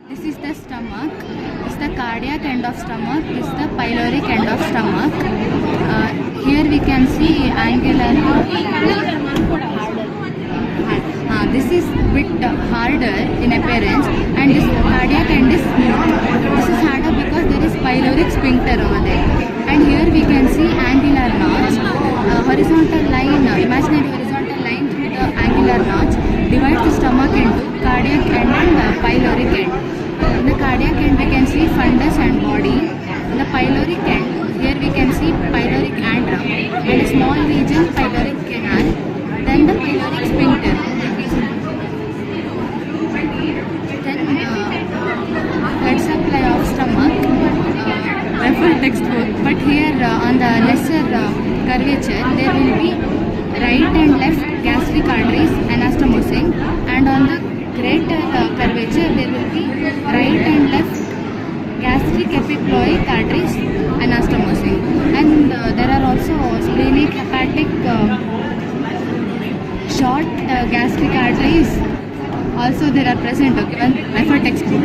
This is the stomach. This is the cardiac end of stomach. This is the pyloric end of stomach. Here we can see angular. This is bit harder in appearance, and this cardiac end is smooth. This is harder because there is pyloric sphincter over there. And here we can see angular notch. Horizontal line, imaginary horizontal line through the angular notch divides the stomach into cardiac end and pyloric end. In the cardiac end we can see fundus and body. In the pyloric end, here we can see pyloric antrum and a small region pyloric canal. Then the pyloric sphincter. Then blood supply of stomach. Refer textbook. But here on the lesser curvature, there will be right and left gastric arteries anastomosing, and on the greater curvature there will be right and left gastric epiploic arteries anastomosing, and there are also splenic hepatic short gastric arteries also there are present. Okay, refer textbook.